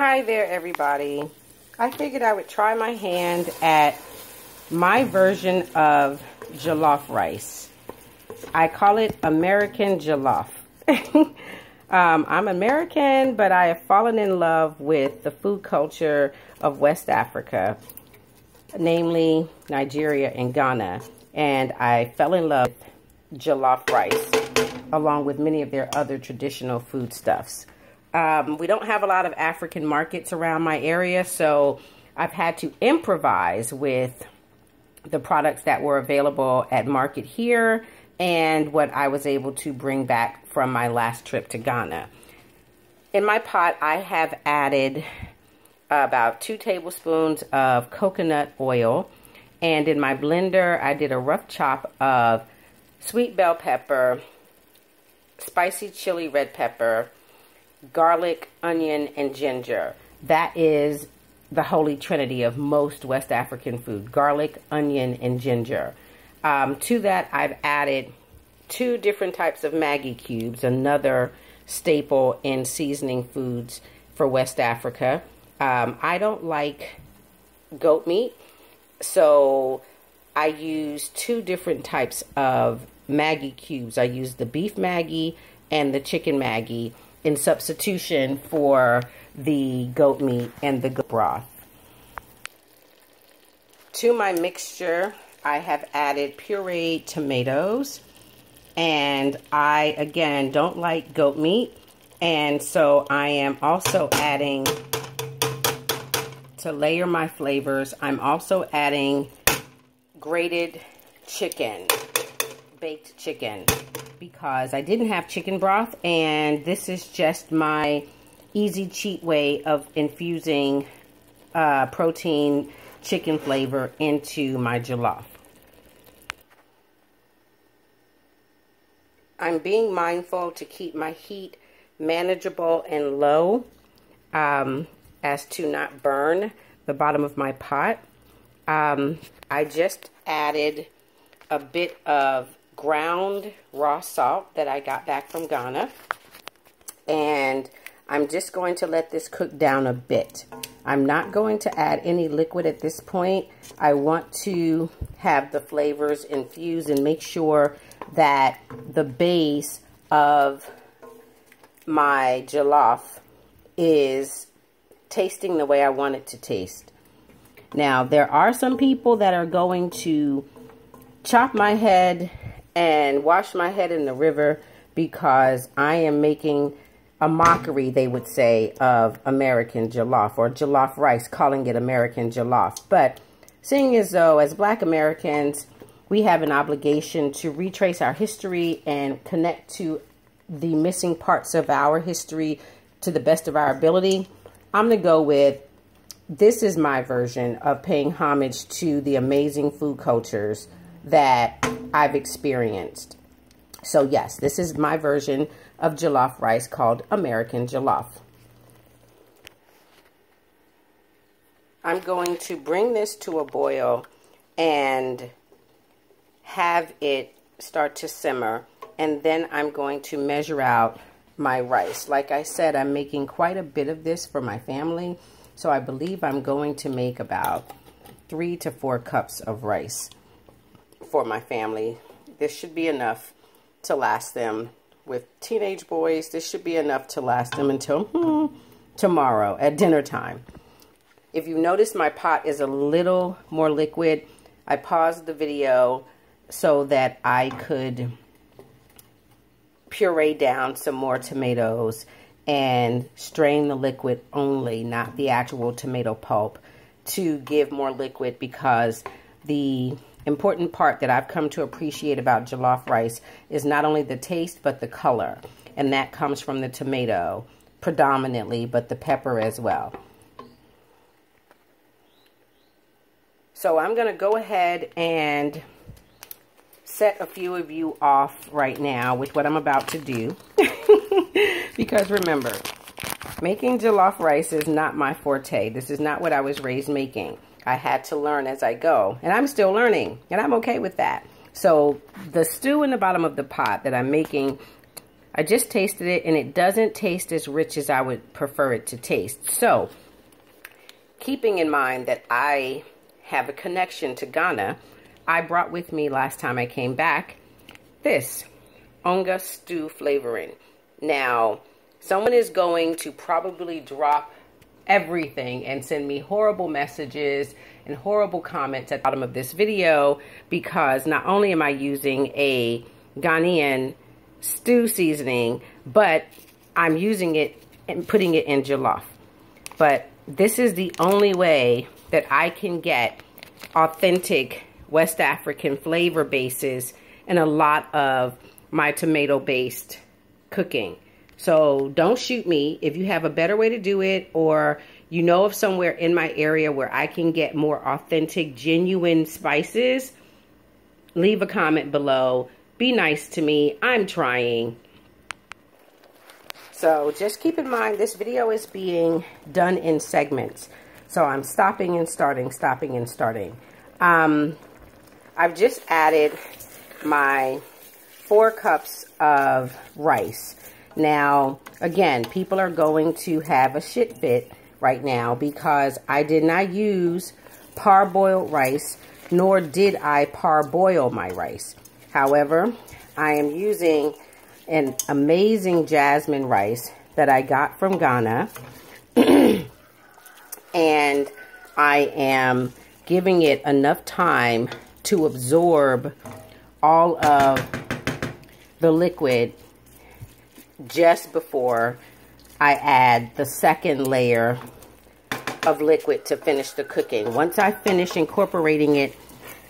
Hi there, everybody. I figured I would try my hand at my version of jollof rice. I call it American jollof. I'm American, but I have fallen in love with the food culture of West Africa, namely Nigeria and Ghana. And I fell in love with jollof rice, along with many of their other traditional foodstuffs. We don't have a lot of African markets around my area, so I've had to improvise with the products that were available at market here and what I was able to bring back from my last trip to Ghana. In my pot, I have added about 2 tablespoons of coconut oil, and in my blender, I did a rough chop of sweet bell pepper, spicy chili red pepper, garlic, onion, and ginger. That is the holy trinity of most West African food: garlic, onion, and ginger. To that, I've added 2 different types of Maggi cubes, another staple in seasoning foods for West Africa. I don't like goat meat, so I use 2 different types of Maggi cubes. I use the beef Maggi and the chicken Maggi in substitution for the goat meat and the goat broth. To my mixture, I have added pureed tomatoes, and I, again, don't like goat meat, and so I am also adding, to layer my flavors, I'm also adding grated chicken, baked chicken, because I didn't have chicken broth, and this is just my easy cheat way of infusing protein chicken flavor into my jollof. I'm being mindful to keep my heat manageable and low as to not burn the bottom of my pot. I just added a bit of ground raw salt that I got back from Ghana, and I'm just going to let this cook down a bit. I'm not going to add any liquid at this point. I want to have the flavors infused and make sure that the base of my jollof is tasting the way I want it to taste. Now, there are some people that are going to chop my head and wash my head in the river because I am making a mockery, they would say, of American jollof or jollof rice, calling it American jollof. But seeing as though, as Black Americans, we have an obligation to retrace our history and connect to the missing parts of our history to the best of our ability, I'm going to go with, this is my version of paying homage to the amazing food cultures that I've experienced. So yes, this is my version of jollof rice called American jollof. I'm going to bring this to a boil and have it start to simmer, and then I'm going to measure out my rice. Like I said, I'm making quite a bit of this for my family, so I believe I'm going to make about 3 to 4 cups of rice for my family. This should be enough to last them. With teenage boys, this should be enough to last them until tomorrow at dinner time. If you notice, my pot is a little more liquid. I paused the video so that I could puree down some more tomatoes and strain the liquid only, not the actual tomato pulp, to give more liquid, because the important part that I've come to appreciate about jollof rice is not only the taste, but the color. And that comes from the tomato predominantly, but the pepper as well. So I'm going to go ahead and set a few of you off right now with what I'm about to do. Because remember, making jollof rice is not my forte. This is not what I was raised making. I had to learn as I go, and I'm still learning, and I'm okay with that. So the stew in the bottom of the pot that I'm making I just tasted it and it doesn't taste as rich as I would prefer it to taste. So, keeping in mind that I have a connection to Ghana, I brought with me last time I came back this onga stew flavoring. Now, someone is going to probably drop everything and send me horrible messages and horrible comments at the bottom of this video because not only am I using a Ghanaian stew seasoning, but I'm using it and putting it in jollof. But this is the only way that I can get authentic West African flavor bases in a lot of my tomato-based cooking. So don't shoot me. If you have a better way to do it, or you know of somewhere in my area where I can get more authentic, genuine spices, leave a comment below. Be nice to me. I'm trying. So just keep in mind, this video is being done in segments. So I'm stopping and starting, stopping and starting. I've just added my 4 cups of rice. Now, again, people are going to have a shit fit right now because I did not use parboiled rice, nor did I parboil my rice. However, I am using an amazing jasmine rice that I got from Ghana. And I am giving it enough time to absorb all of the liquid just before I add the second layer of liquid to finish the cooking. Once I finish incorporating it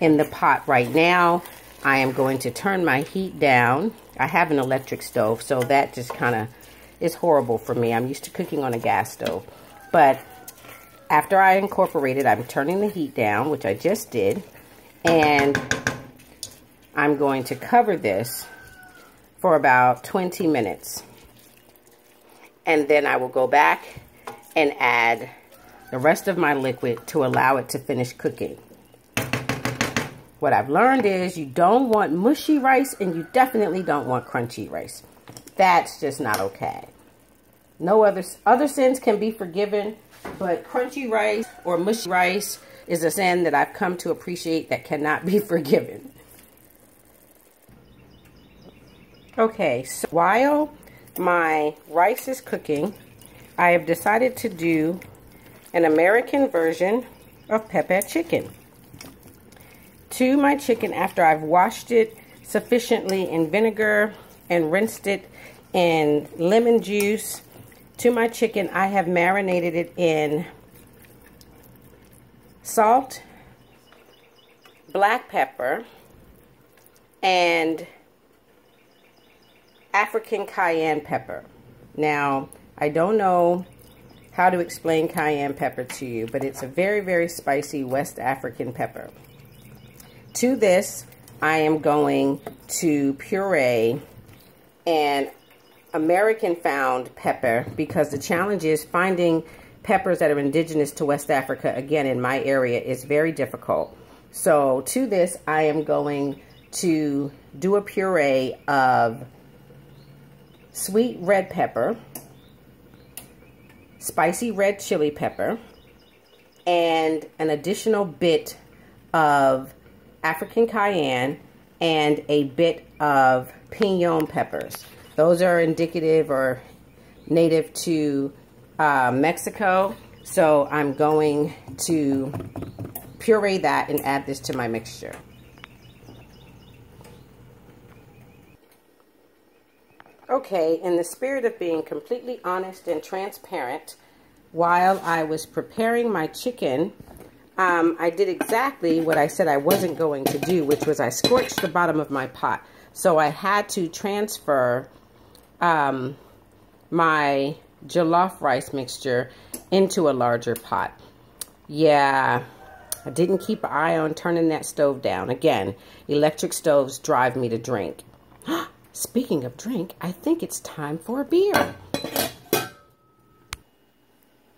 in the pot right now, I am going to turn my heat down. I have an electric stove, so that just kind of is horrible for me. I'm used to cooking on a gas stove. But after I incorporate it, I'm turning the heat down, which I just did, and I'm going to cover this for about 20 minutes. And then I will go back and add the rest of my liquid to allow it to finish cooking. What I've learned is you don't want mushy rice and you definitely don't want crunchy rice. That's just not okay. No other sins can be forgiven, but crunchy rice or mushy rice is a sin that I've come to appreciate that cannot be forgiven. Okay, so while my rice is cooking, I have decided to do an American version of pepper chicken. To my chicken, after I've washed it sufficiently in vinegar and rinsed it in lemon juice, to my chicken, I have marinated it in salt, black pepper, and African cayenne pepper. Now, I don't know how to explain cayenne pepper to you, but it's a very, very spicy West African pepper. To this, I am going to puree an American found pepper because the challenge is finding peppers that are indigenous to West Africa, again, in my area, is very difficult. So to this, I am going to do a puree of sweet red pepper, spicy red chili pepper, and an additional bit of African cayenne and a bit of pinon peppers. Those are indicative or native to Mexico. So I'm going to puree that and add this to my mixture. Okay, in the spirit of being completely honest and transparent, while I was preparing my chicken, I did exactly what I said I wasn't going to do, which was I scorched the bottom of my pot. So I had to transfer my jollof rice mixture into a larger pot. Yeah, I didn't keep an eye on turning that stove down. Again, electric stoves drive me to drink. Speaking of drink, I think it's time for a beer.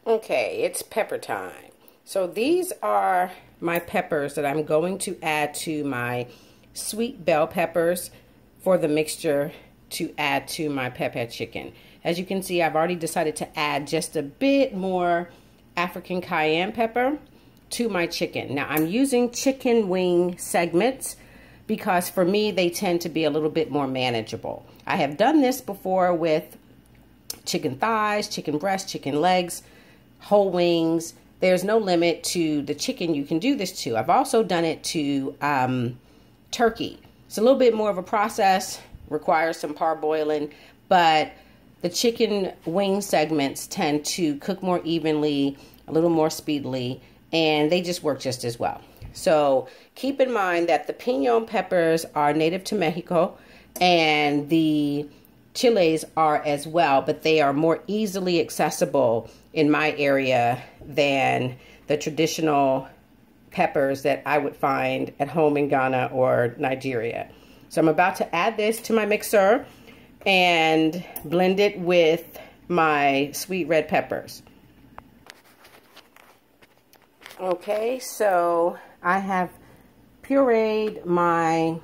Okay, it's pepper time. So these are my peppers that I'm going to add to my sweet bell peppers for the mixture to add to my pepper chicken. As you can see, I've already decided to add just a bit more African cayenne pepper to my chicken. Now I'm using chicken wing segments because for me they tend to be a little bit more manageable. I have done this before with chicken thighs, chicken breasts, chicken legs, whole wings. There's no limit to the chicken you can do this to. I've also done it to turkey. It's a little bit more of a process, requires some parboiling, but the chicken wing segments tend to cook more evenly, a little more speedily, and they just work just as well. So keep in mind that the pinon peppers are native to Mexico and the chiles are as well, but they are more easily accessible in my area than the traditional peppers that I would find at home in Ghana or Nigeria. So I'm about to add this to my mixer and blend it with my sweet red peppers. Okay, so I have pureed my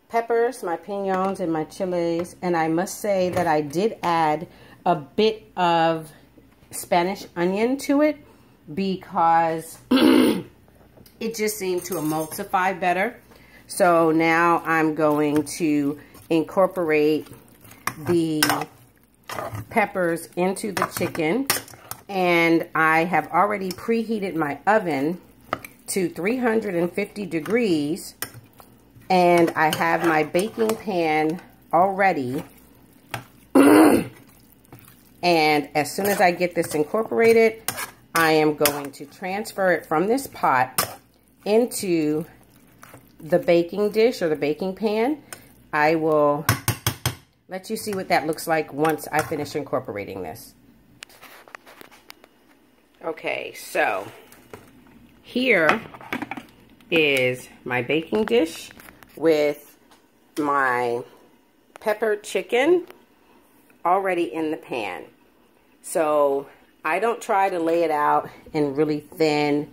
peppers, my piñons, and my chiles, and I must say that I did add a bit of Spanish onion to it because it just seemed to emulsify better. So now I'm going to incorporate the peppers into the chicken, and I have already preheated my oven to 350 degrees, and I have my baking pan already. And as soon as I get this incorporated, I am going to transfer it from this pot into the baking dish or the baking pan. I will let you see what that looks like once I finish incorporating this. Okay, so here is my baking dish with my peppered chicken already in the pan. So I don't try to lay it out in really thin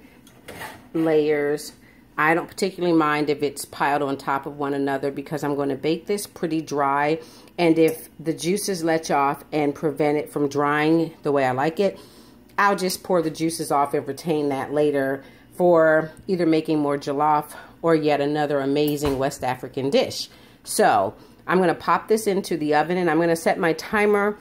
layers. I don't particularly mind if it's piled on top of one another because I'm going to bake this pretty dry, and if the juices let off and prevent it from drying the way I like it, I'll just pour the juices off and retain that later for either making more jollof or yet another amazing West African dish. So I'm going to pop this into the oven, and I'm going to set my timer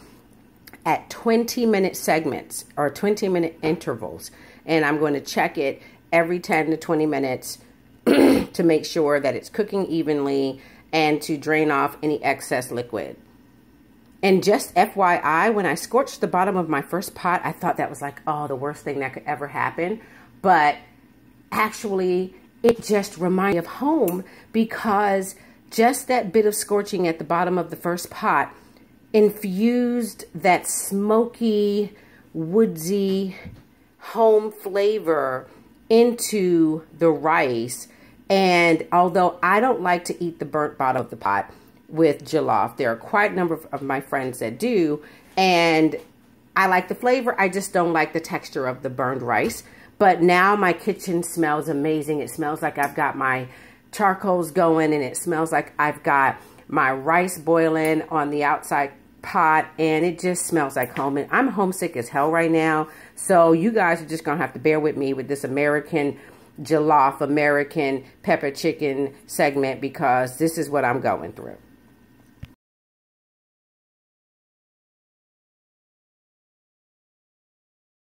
at 20-minute segments or 20-minute intervals, and I'm going to check it every 10 to 20 minutes to make sure that it's cooking evenly and to drain off any excess liquid. And just FYI, when I scorched the bottom of my first pot, I thought that was like, oh, the worst thing that could ever happen. But actually, it just reminded me of home because just that bit of scorching at the bottom of the first pot infused that smoky, woodsy, home flavor into the rice. And although I don't like to eat the burnt bottom of the pot with jollof, there are quite a number of my friends that do, and I like the flavor, I just don't like the texture of the burned rice. But now my kitchen smells amazing. It smells like I've got my charcoals going, and it smells like I've got my rice boiling on the outside pot, and it just smells like home. And I'm homesick as hell right now, so you guys are just gonna have to bear with me with this American jollof, American pepper chicken segment, because this is what I'm going through.